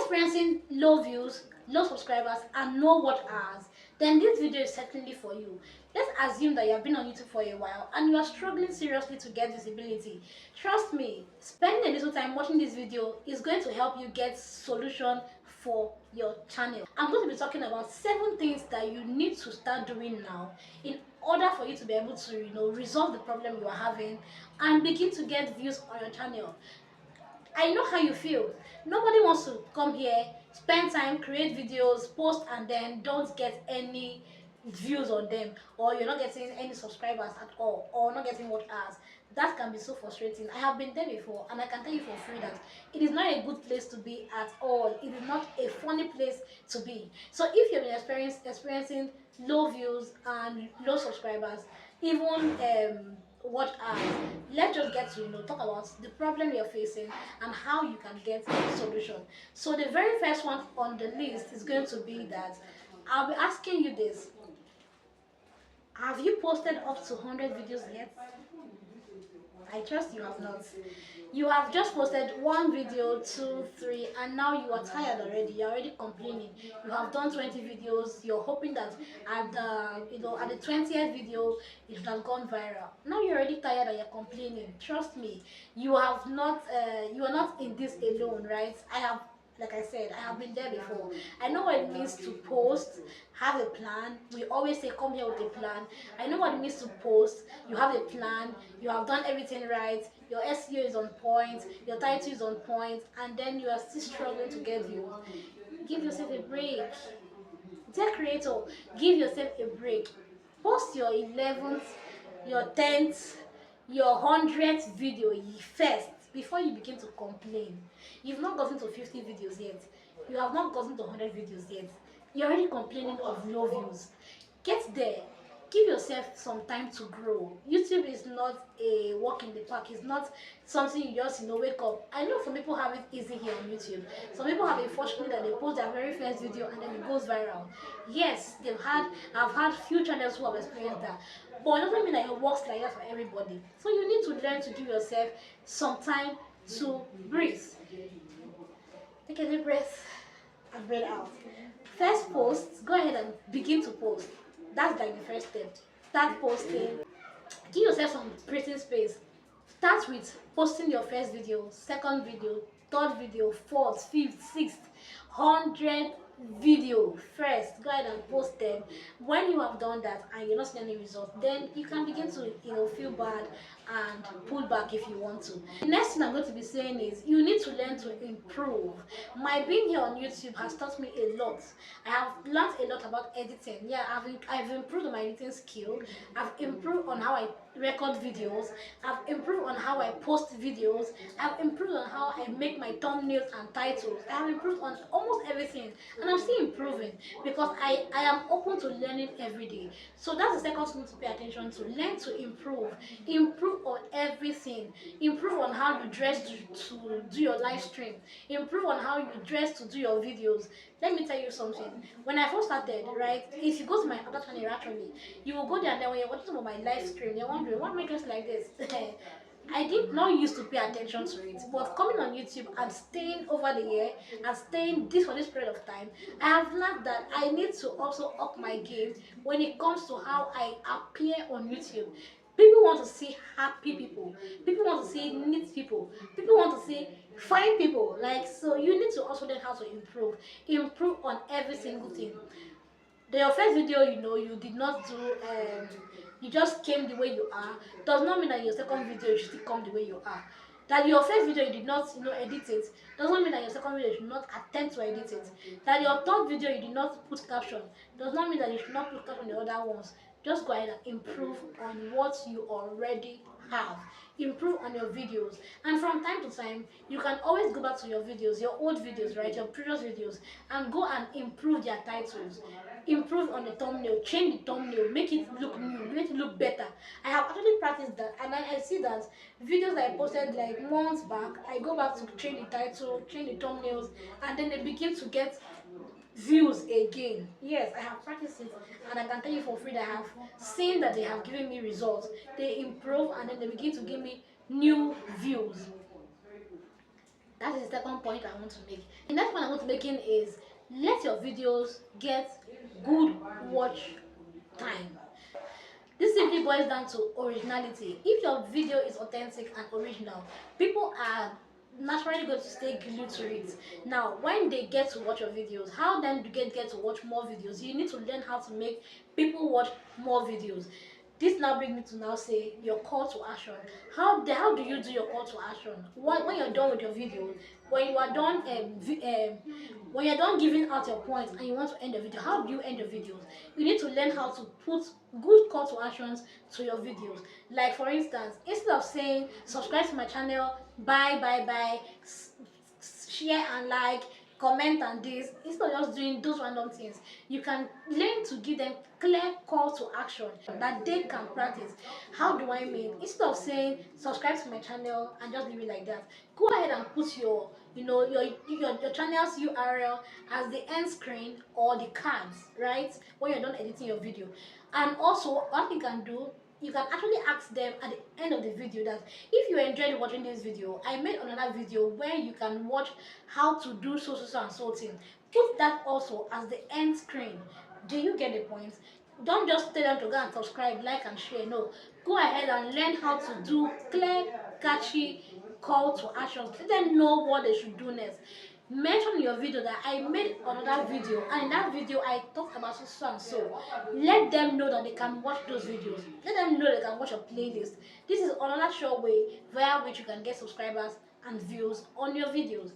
experiencing low views, low subscribers, and no watch hours, then this video is certainly for you. Let's assume that you have been on YouTube for a while and you are struggling seriously to get visibility. Trust me, spending a little time watching this video is going to help you get solution for your channel. I'm going to be talking about 7 things that you need to start doing now in order for you to be able to, resolve the problem you are having and begin to get views on your channel. I know how you feel. Nobody wants to come here, spend time, create videos, post, and then don't get any views on them, or you're not getting any subscribers at all, or not getting watch hours. That can be so frustrating. I have been there before, and I can tell you for free that it is not a good place to be at all. It is not a funny place to be. So if you've been experiencing low views and low subscribers, even watch hours, let's just get to talk about the problem you're facing and how you can get a solution. So the very first one on the list is going to be that I'll be asking you this: have you posted up to 100 videos yet? I trust you have not. You have just posted 1 video, 2, 3, and now you are tired already. You're already complaining. You have done 20 videos. You're hoping that at the 20th video it should have gone viral. Now you're already tired and you're complaining. Trust me, you have not. You are not in this alone, right? Like I said, I have been there before. I know what it means to post, have a plan. We always say, come here with a plan. I know what it means to post. You have a plan, you have done everything right, your SEO is on point, your title is on point, and then you are still struggling to get views. Give yourself a break. Dear creator, give yourself a break. Post your 11th, your 10th, your 100th video first before you begin to complain. You've not gotten to 50 videos yet. You have not gotten to 100 videos yet. You're already complaining of low views. Get there. Give yourself some time to grow. YouTube is not a walk in the park. It's not something you just wake up. I know some people have it easy here on YouTube. Some people have a fortunate that they post their very first video and then it goes viral. Yes, I've had few channels who have experienced that. But it doesn't mean that it works like that for everybody. So you need to learn to give yourself some time to breathe. Take a deep breath and breathe out. First post, go ahead and begin to post. That's like the first step. Start posting. Give yourself some breathing space. Start with posting your first video, second video, third video, fourth, fifth, sixth, 100 video first. Go ahead and post them. When you have done that and you're not seeing any result, then you can begin to feel bad and pull back if you want to. The next thing I'm going to be saying is you need to learn to improve. My being here on YouTube has taught me a lot. I have learned a lot about editing. Yeah, I've improved on my editing skill. I've improved on how I record videos. I've improved on how I post videos. I've improved on how I make my thumbnails and titles. I have improved on almost everything, and I'm still improving because I am open to learning every day. So that's the second thing to pay attention to. Learn to improve. Improve on everything. Improve on how you dress to do your live stream. Improve on how you dress to do your videos. Let me tell you something. When I first started, right, if you go to my other channel actually, you will go there and then when you're watching some of my live stream, you're wondering, what am I dressed like this? I did not used to pay attention to it, but coming on YouTube and staying over the year and staying this for this period of time, I have learned that I need to also up my game when it comes to how I appear on YouTube. People want to see happy people. People want to see neat people. People want to see fine people. Like, so you need to also learn how to improve. Improve on every single thing. Your first video, you did not do, you just came the way you are, does not mean that your second video you should still come the way you are. That your first video you did not, edit it, does not mean that your second video you should not attempt to edit it. That your third video you did not put caption, does not mean that you should not put caption the other ones. Just go ahead and improve on what you already have. Improve on your videos, and from time to time you can always go back to your videos, your old videos, right, your previous videos, and go and improve their titles. Improve on the thumbnail, change the thumbnail, make it look new, make it look better. I have actually practiced that, and I see that videos that I posted like months back, I go back to change the title, change the thumbnails, and then they begin to get views again. Yes, I have practiced it, and I can tell you for free that I have seen that they have given me results. They improve and then they begin to give me new views. That is the second point I want to make. The next point I want to make in is let your videos get good watch time. This simply boils down to originality. If your video is authentic and original, people are naturally going to stay glued to it. Now, when they get to watch your videos, how then do they get to watch more videos? You need to learn how to make people watch more videos. This now brings me to now say your call to action. How do you do your call to action? When you're done with your video, when you are done when you're done giving out your points and you want to end the video, how do you end the videos? You need to learn how to put good call to actions to your videos. Like for instance, instead of saying subscribe to my channel, bye, share and like, comment and this, instead of just doing those random things, you can learn to give them clear call to action that they can practice. How do I mean? Instead of saying subscribe to my channel and just leave it like that, go ahead and put your your channel's URL as the end screen or the cards, right, when you're done editing your video. And also what you can do, you can actually ask them at the end of the video that if you enjoyed watching this video, I made another video where you can watch how to do so and so thing. Put that also as the end screen. Do you get the point? Don't just tell them to go and subscribe, like and share. No, go ahead and learn how to do clear, catchy call to actions. Let them know what they should do next. Mention in your video that I made another video and in that video I talked about so and so. Let them know that they can watch those videos. Let them know they can watch your playlist. This is another sure way via which you can get subscribers and views on your videos.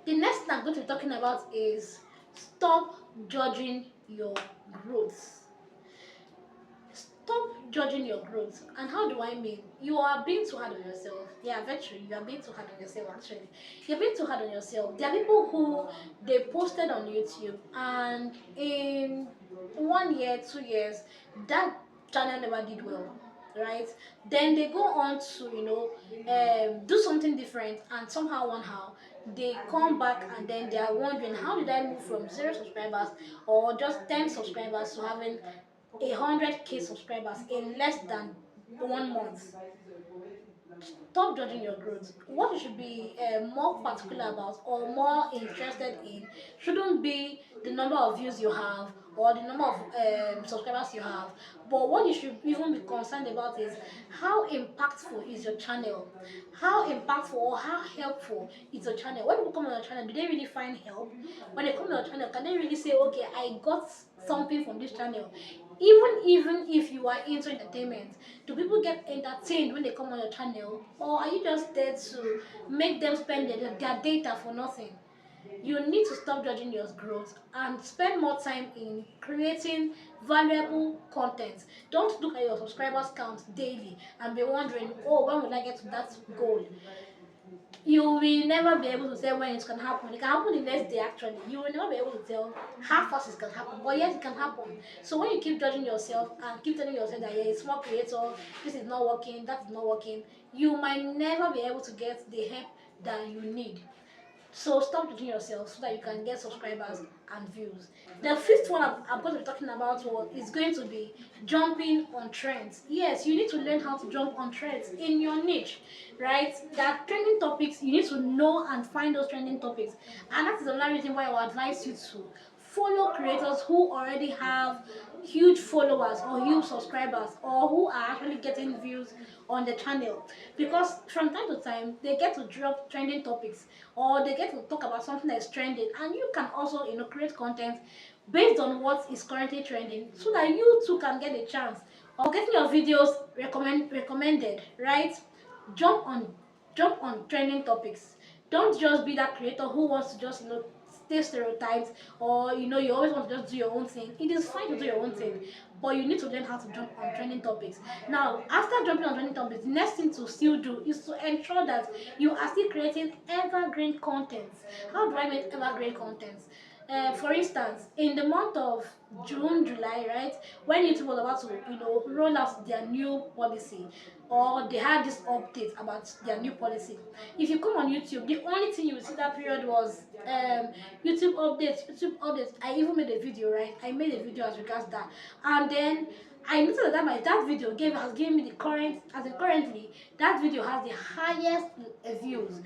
The next thing I'm going to be talking about is stop judging your growth. Stop judging your growth. And how do I mean? You are being too hard on yourself. Yeah, very true. You are being too hard on yourself, actually. You're being too hard on yourself. There are people who they posted on YouTube, and in 1 year, 2 years, that channel never did well. Right? Then they go on to, do something different, and somehow they come back and then they are wondering, how did I move from 0 subscribers or just 10 subscribers to having 100K subscribers in less than 1 month? Stop judging your growth. What you should be more particular about or more interested in shouldn't be the number of views you have or the number of subscribers you have, but what you should even be concerned about is how impactful is your channel, how impactful or how helpful is your channel. When people come on your channel, do they really find help? When they come on your channel, can they really say, okay, I got something from this channel? Even if you are into entertainment, do people get entertained when they come on your channel, or are you just there to make them spend their data for nothing? You need to stop judging your growth and spend more time in creating valuable content. Don't look at your subscribers count daily and be wondering, oh, when will I get to that goal? You will never be able to tell when it can happen. It can happen the next day, actually. You will never be able to tell how fast it can happen, but yes, it can happen. So when you keep judging yourself and keep telling yourself that, yeah, it's small creator, this is not working, that is not working, you might never be able to get the help that you need. So stop judging yourself so that you can get subscribers and views. The fifth one I'm going to be talking about is going to be jumping on trends. Yes, you need to learn how to jump on trends in your niche, right? There are trending topics, you need to know and find those trending topics. And that is another reason why I would advise you to follow creators who already have huge followers or huge subscribers or who are actually getting views on the channel, because from time to time they get to drop trending topics or they get to talk about something that's trending, and you can also create content based on what is currently trending so that you too can get a chance of getting your videos recommended, right? Jump on trending topics. Don't just be that creator who wants to just stay stereotyped, or you always want to just do your own thing. It is fine to do your own thing, but you need to learn how to jump on trending topics. Now, after jumping on trending topics, the next thing to still do is to ensure that you are still creating evergreen content. How do I make evergreen content? For instance, in the month of June, July, right, when YouTube was about to, roll out their new policy, or they had this update about their new policy. If you come on YouTube, the only thing you will see that period was YouTube updates, YouTube updates. I even made a video, right? I made a video as regards that, and then I noticed that that video has given me the current, as in currently, that video has the highest views.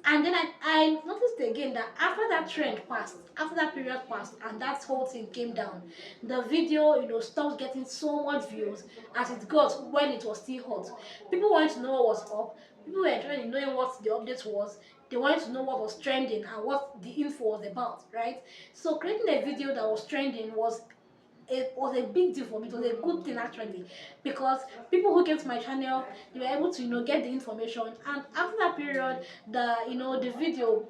And then I noticed again that after that trend passed, after that period passed, and that whole thing came down, the video, stopped getting so much views as it got when it was still hot. People wanted to know what was up. People were interested in knowing what the update was. They wanted to know what was trending and what the info was about, right? So creating a video that was trending it was a big deal for me. It was a good thing actually, because people who came to my channel, they were able to get the information. And after that period, the video,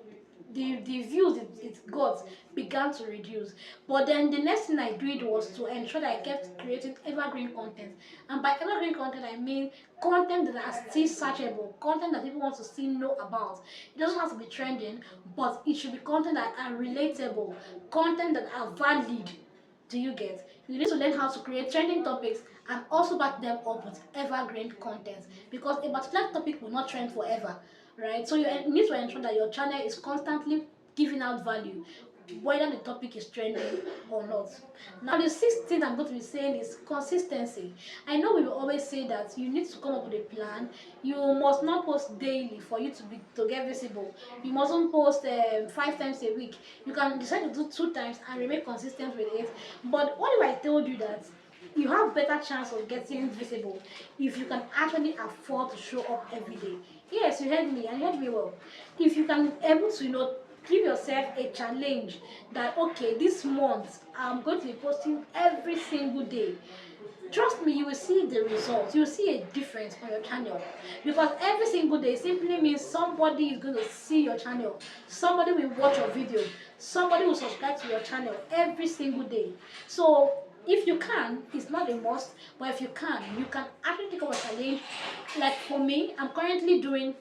the views it got began to reduce. But then the next thing I did was to ensure that I kept creating evergreen content. And by evergreen content, I mean content that are still searchable, content that people want to still know about. It doesn't have to be trending, but it should be content that are relatable, content that are valid. Do you get? You need to learn how to create trending topics and also back them up with evergreen content, because a particular topic will not trend forever, right? So you need to ensure that your channel is constantly giving out value, whether the topic is trending or not. Now, the sixth thing I'm going to be saying is consistency. I know we will always say that you need to come up with a plan. You must not post daily for you to get visible. You mustn't post 5 times a week. You can decide to do 2 times and remain consistent with it. But what if I told you that you have better chance of getting visible if you can actually afford to show up every day? Yes, you heard me, and you heard me well. If you can able to give yourself a challenge that, okay, this month I'm going to be posting every single day. Trust me, you will see the results. You will see a difference on your channel, because every single day simply means somebody is going to see your channel, somebody will watch your video, somebody will subscribe to your channel every single day. So if you can, it's not a must, but if you can actually take up a challenge. Like for me, I'm currently doing.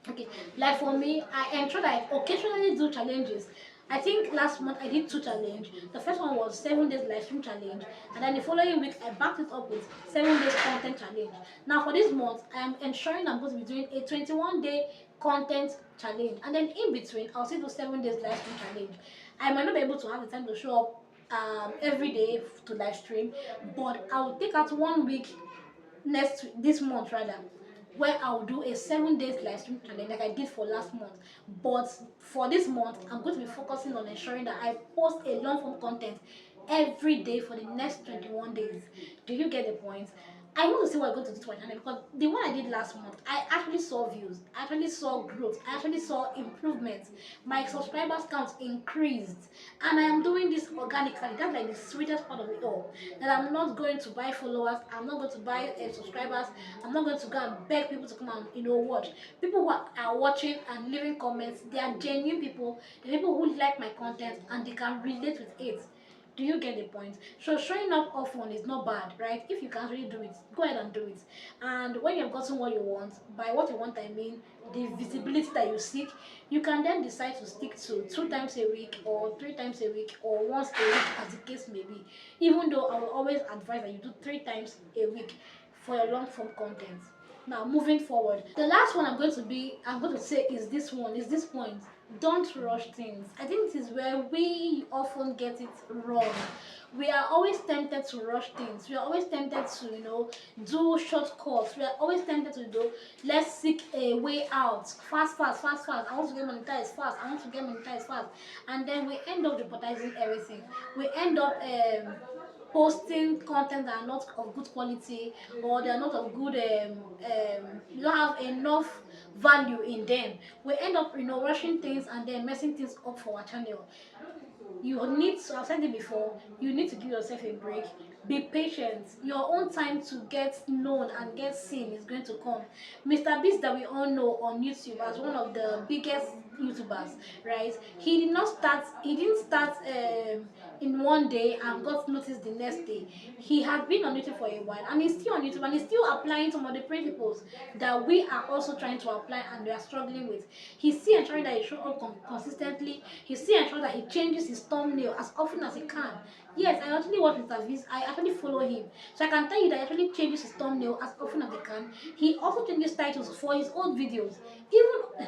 Okay, like for me, I ensure that I occasionally do challenges. I think last month I did 2 challenges. The first one was 7 days live stream challenge, and then the following week I backed it up with 7 days content challenge. Now for this month, I am ensuring I'm going to be doing a 21-day content challenge, and then in between I'll still do 7 days live stream challenge. I might not be able to have the time to show up every day to live stream, but I will take out one week this month rather, where I'll do a 7 days live stream challenge like I did for last month. But for this month, I'm going to be focusing on ensuring that I post a long form content every day for the next 21 days. Do you get the point? I want to see what I'm going to do to my channel, because the one I did last month, I actually saw views, I actually saw growth, I actually saw improvements. My subscribers count increased, and I am doing this organically. That's like the sweetest part of it all. That I'm not going to buy followers, I'm not going to buy subscribers, I'm not going to go and beg people to come and watch. People who are watching and leaving comments, they are genuine people. They're people who like my content and they can relate with it. Do you get the point? So showing up often is not bad, right? If you can really do it, go ahead and do it. And when you've gotten what you want, by what you want I mean the visibility that you seek, you can then decide to stick to 2 times a week or 3 times a week or once a week, as the case may be. Even though I will always advise that you do 3 times a week for your long form content. Now moving forward, the last one I'm going to say is this point. Don't rush things. I think this is where we often get it wrong. We are always tempted to rush things. We are always tempted to do shortcuts. We are always tempted to do, let's seek a way out, fast, fast, fast, fast. I want to get monetized fast. I want to get monetized fast. And then we end up jeopardizing everything. We end up posting content that are not of good quality, or they are not of good you don't have enough value in them. We end up rushing things and then messing things up for our channel. You need to, I've said it before, you need to give yourself a break. Be patient. Your own time to get known and get seen is going to come. Mr. Beast, that we all know on YouTube as one of the biggest YouTubers, right? He didn't start in one day and got noticed the next day. He had been on YouTube for a while, and he's still on YouTube, and he's still applying some of the principles that we are also trying to apply and we are struggling with. He's still ensuring that he shows up consistently. He's still ensuring that he changes his thumbnail as often as he can. Yes, I actually watch Mr. Viz. I actually follow him. So I can tell you that he actually changes his thumbnail as often as he can. He also changes titles for his old videos. Even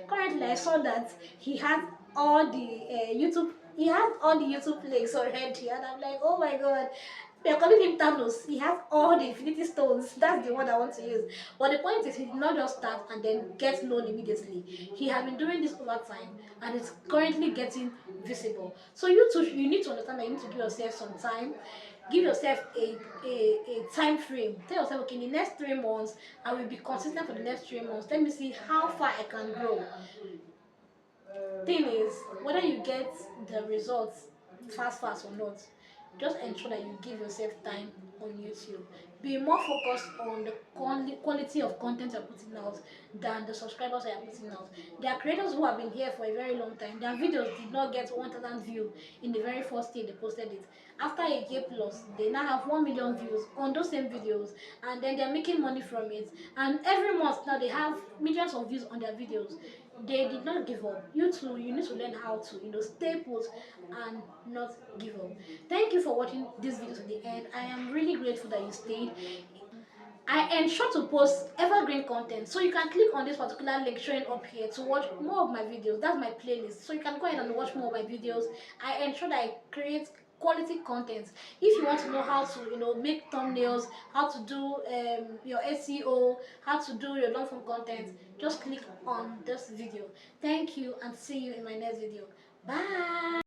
currently, I saw that he has all the YouTube. He has all the YouTube links already, and I'm like, oh my god, We are calling him Thanos. He has all the Infinity Stones. That's the one I want to use. But the point is, he did not just start and then get known immediately. He has been doing this over time, and it's currently getting visible. So you too, you need to understand that you need to give yourself some time. Give yourself a time frame. Tell yourself, okay, in the next 3 months, I will be consistent for the next 3 months. Let me see how far I can grow. Thing is, whether you get the results fast or not, just ensure that you give yourself time on YouTube. Be more focused on the quality of content you're putting out than the subscribers that you're putting out. There are creators who have been here for a very long time. Their videos did not get 1,000 views in the very first day they posted it. After a year plus, they now have 1 million views on those same videos, and then they're making money from it. And every month now they have millions of views on their videos. They did not give up. You too, you need to learn how to, stay put and not give up. Thank you for watching this video to the end. I am really grateful that you stayed. I ensure to post evergreen content, so you can click on this particular link showing up here to watch more of my videos. That's my playlist, so you can go ahead and watch more of my videos. I ensure that I create quality content. If you want to know how to make thumbnails, how to do your SEO, how to do your long form content, just click on this video. Thank you, and see you in my next video. Bye.